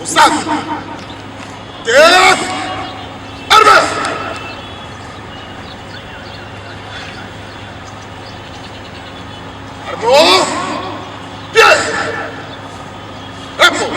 Au sac. Terre. Armée. Armons. Pied. Repos.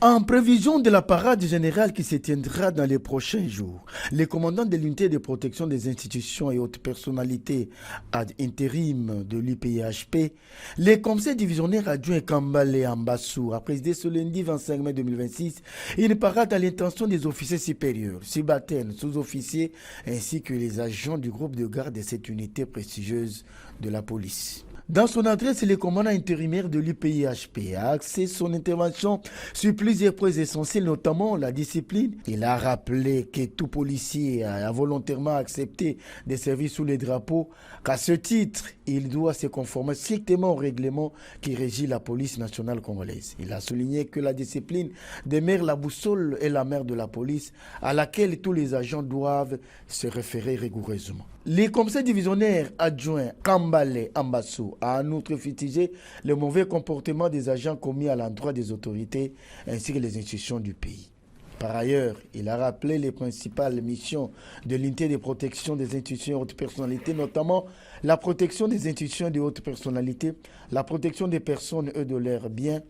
En prévision de la parade générale qui se tiendra dans les prochains jours, les commandants de l'unité de protection des institutions et hautes personnalités ad intérim de l'UPIHP, les conseils divisionnaires adjoints Kambale Ambassou a présidé ce lundi 25 mai 2026 une parade à l'intention des officiers supérieurs, subalternes, sous-officiers ainsi que les agents du groupe de garde de cette unité prestigieuse de la police. Dans son adresse, le commandant intérimaire de l'UPIHP a axé son intervention sur plusieurs points essentiels, notamment la discipline. Il a rappelé que tout policier a volontairement accepté de servir sous les drapeaux, qu'à ce titre, il doit se conformer strictement au règlement qui régit la police nationale congolaise. Il a souligné que la discipline demeure la boussole et la mère de la police, à laquelle tous les agents doivent se référer rigoureusement. Les conseils divisionnaires adjoints Kambale Ambassou a en outre fustigé le mauvais comportement des agents commis à l'endroit des autorités ainsi que les institutions du pays. Par ailleurs, il a rappelé les principales missions de l'unité de protection des institutions et hautes personnalités, notamment la protection des institutions et des hautes personnalités, la protection des personnes et de leurs biens,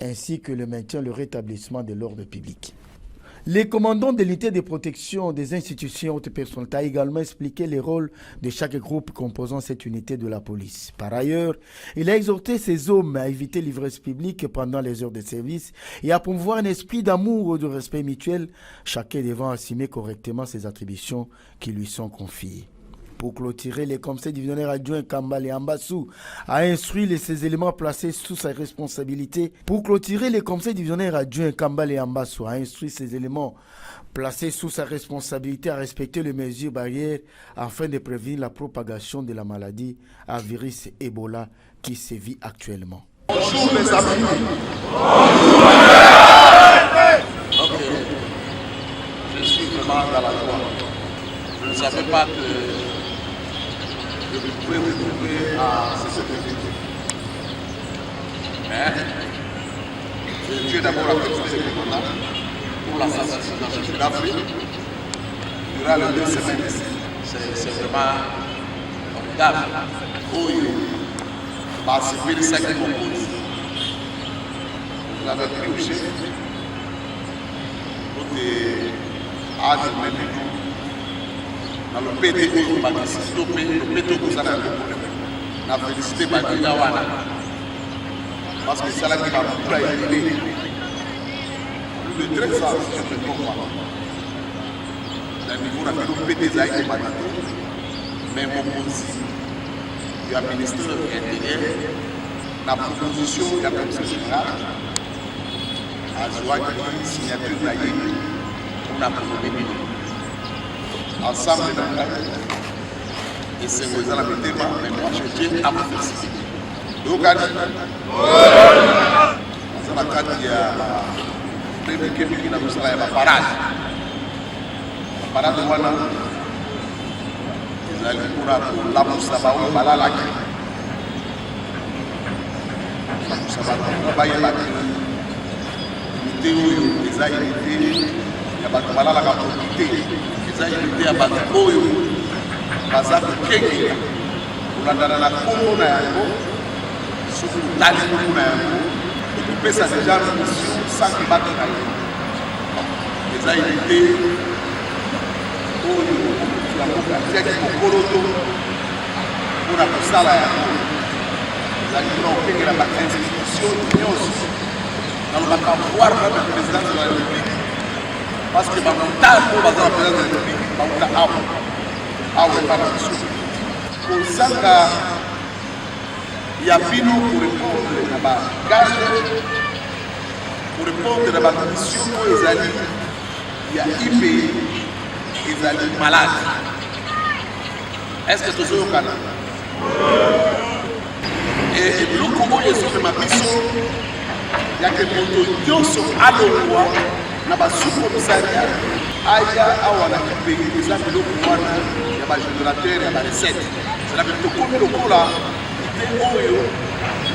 ainsi que le maintien et le rétablissement de l'ordre public. Les commandants de l'unité de protection des institutions hautes personnalités ont également expliqué les rôles de chaque groupe composant cette unité de la police. Par ailleurs, il a exhorté ces hommes à éviter l'ivresse publique pendant les heures de service et à promouvoir un esprit d'amour et de respect mutuel, chacun devant assumer correctement ses attributions qui lui sont confiées. Pour clôturer, les conseils divisionnaires adjoints Kambale Ambassou a instruit ces éléments placés sous sa responsabilité. Pour clôturer, les conseils divisionnaires adjoints Kambale Ambassou a instruit ces éléments placés sous sa responsabilité à respecter les mesures barrières afin de prévenir la propagation de la maladie à virus Ebola qui sévit actuellement. Bonjour les amis. Ok, je suis vraiment dans la joie. Je ne savais pas que je pouvais me trouver à ce objectif. Mais je tiens d'abord à remercier le commandant pour la sensibilisation de l'Afrique durant les 2 semaines. C'est vraiment formidable. Oui, participer de 5 concours. Vous avez pris au chef pour des âges même. Dans le PD, on va stopper le péto que ça a na félicité Badina Wana. Parce que c'est là qui va beaucoup aider. Plus de 13 ans, je ne comprends pas. Dans le niveau de PD, ça a été Badina. Mais mon aussi, il y a le ministre de l'Intérieur, la proposition de la commission générale, à joindre une signature d'Aïe pour la proposition. Ensemble dans la et c'est vous allez me dire, mais moi je tiens à vous féliciter. Donc, à la carte, il y a le qui n'a pas la parade. La parade, voilà. Ils allaient pour la moussa, la lac. La moussa, la lac. Les il y a pas la profité. Ils invité à battre Oyo, Bazar Kenya, pour la Dana Congo, sur le Tali Congo, et pour faire ça déjà une mission sans qu'ils battent les invités Oyo, la Congo, pour Koloto, pour la Moussala, les invités qui ont la institution, dans le pouvoir même le président de la République. Parce que dans le temps où on va dans la présidence de la République, on a pour ça, il y a Bino pour répondre à la gage, pour répondre à la mission aux alliés. Il y a IP, les alliés malades. Est-ce que tu es au Canada? Et le Congo, il y a ma mission. Il y a que les sont à l'endroit. Na ba sous-commissariat aya awana pays des amis wana ya ba générateur ya ba recette c'est la même comme le cola idée oyo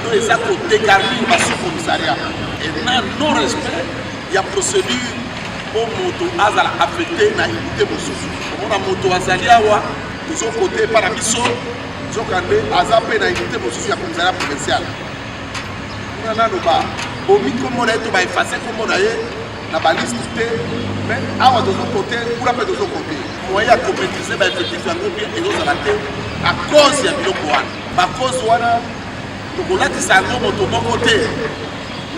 donc eza kodegarnir basu-commissariat et na non-respect ya procédure mpo moto azala affecté na unité mosusu omona moto azali awa tozokote epa na biso nzokande aza mpe na unité mosusu ya commissariat provinciale kuna naloba bomi kombo na ye to baefase kombo na ye na baliste te mais awa tozokote kuna mpe tozokote moyen ya komaîtrise baeffectif yango bien ezozala te à cause ya biloko wana bacause wana tokolatisa yango moto moko te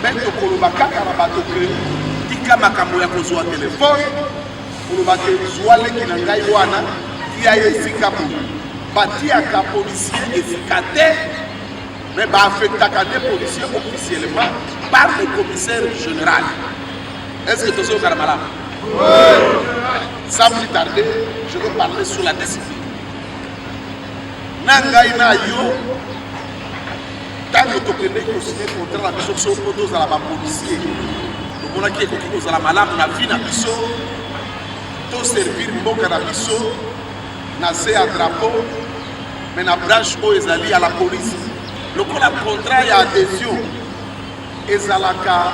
me tokoloba kaka na bato ke tika makambo ya kozwa telefone koloba ke zwa leki na ngai wana tia ye esika boye batiaka policier esika te me baaffectaka nde policier officiellement par le commissaire général. Est-ce que tozo okala malamu? Sans plus tarder, je vais parler sur la discipline. Na ngai na yo tango tokende kosigner contrat na biso so po tozala bapolisier tomonaki ekoki kozala malamu na vi na biso toservir mboka na biso na se ya drapeau me na branche oyo ezali ya la police lokola contrat ya adhésion ezalaka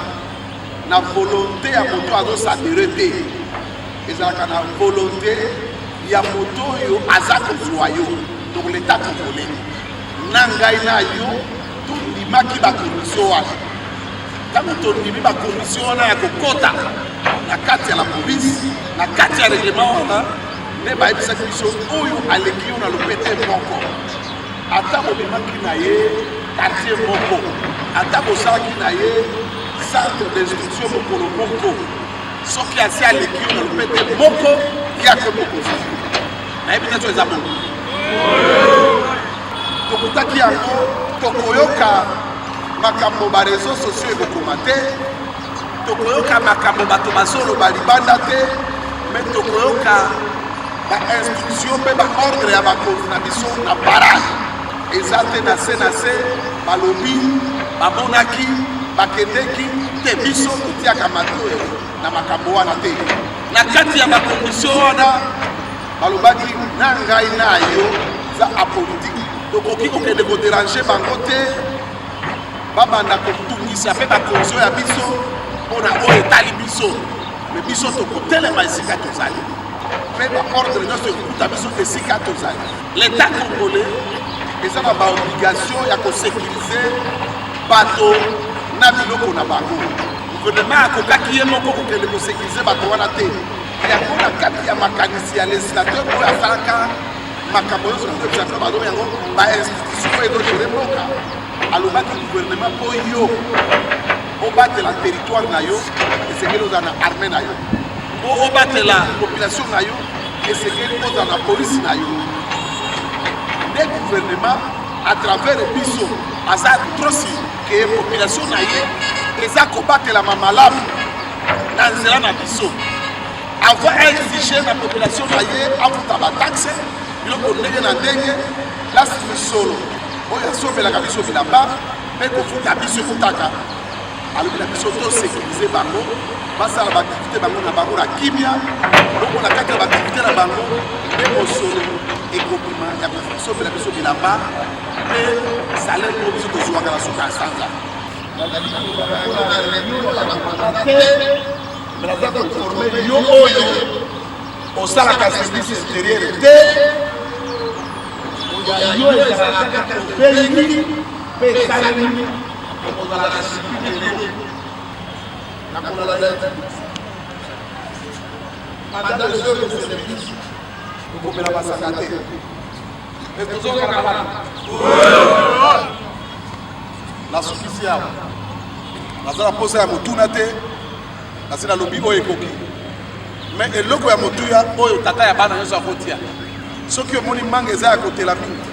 na volonté ya moto azosadere te ezalaka na volonté ya moto oyo aza kozwa yo donc l'état congolais na ngai na yo tondimaki bakomission wana ntango tondimi bakomission wana ya kokota na kati ya la polise na kati ya règlement wana nde bayebisaki biso oyo aleki yo na lopete moko ata bobimaki na ye quartier moko ata bosalaki na ye centre d'instruction mokolo moko soki asi aleki yo na lopete moko yako mokosi nayebi te so eza bongo tokutaki yango tokoyoka makambo bareseau sociaux ekokoma te tokoyoka makambo bato bazoloba libanda te me tokoyoka bainstruction mpe baordre ya bakonzi na biso na parade eza te na se balobi bamonaki bakendeki te biso totiaka matoyo na makambo wana te na kati ya bakondition wana balobaki na ngai na yo za apolitique tokoki kokende koderange bango te babanda kotungisa mpe bakondition ya biso mpona oyo etali biso me biso tokotelema esika tozali mpe baordre nyonso ekokuta biso esika tozali l'état congolais eza na baobligation ya kosécurize bato na biloko na bango gouvernement akokaki ye moko kokende kosécurize bato wana te yango na kati ya makanisi ya législateur oyo asalaka makambo nyonso na koebisaka bazomi yango bainstitution oyo ezogere mboka alobaki gouvernement mpo yo obatela territoire na yo esengeli ozala na armée na yo mpo obatela population na yo esengeli ozala na polisi na yo nde gouvernement à travers biso aza trosi ke population na ye eza kobatelama malamu na nzela na biso ava exige na population na ye afuta bataxe biloko ndenge na ndenge lasi misolo oyo asombelaka biso bilamba mpe kofuta biso ekutaka alobi na biso tosécurize bango basala baaktivité bango na bango na kimia loko na kati ya baaktivité na bango mpe mosolo ekobima ya kosombela biso bilamba mpe salaire oyo biso tozwaka na suka ya sanza naza koforme yo oyo osalaka service extérieur te yo ezalaka obelini mpe esalemi okozalaka sikitelo nakolala pendant les heures de service okomela basaka te mais tozokaka wana nasukisi awa naza na posa ya motuna te kasi nalobi oyo ekoki me eloko ya motuya oyo tata ya bana nyonso akotia soki omoni manga eza ya kotela mingi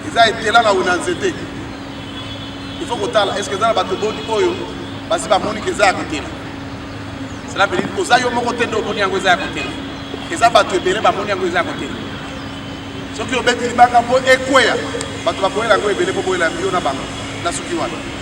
eza etela na una nzete ifo kotala eske eza na bato boni oyo basi bamoni ke eza ya kotela cela veut dire oza yo moko te nde omoni yango eza ya kotela eza bato ebele bamoni yango eza ya kotela soki obeti libanga mpo ekweya bato bakoyela yango ebele mpo boyela yo na bango na suki wana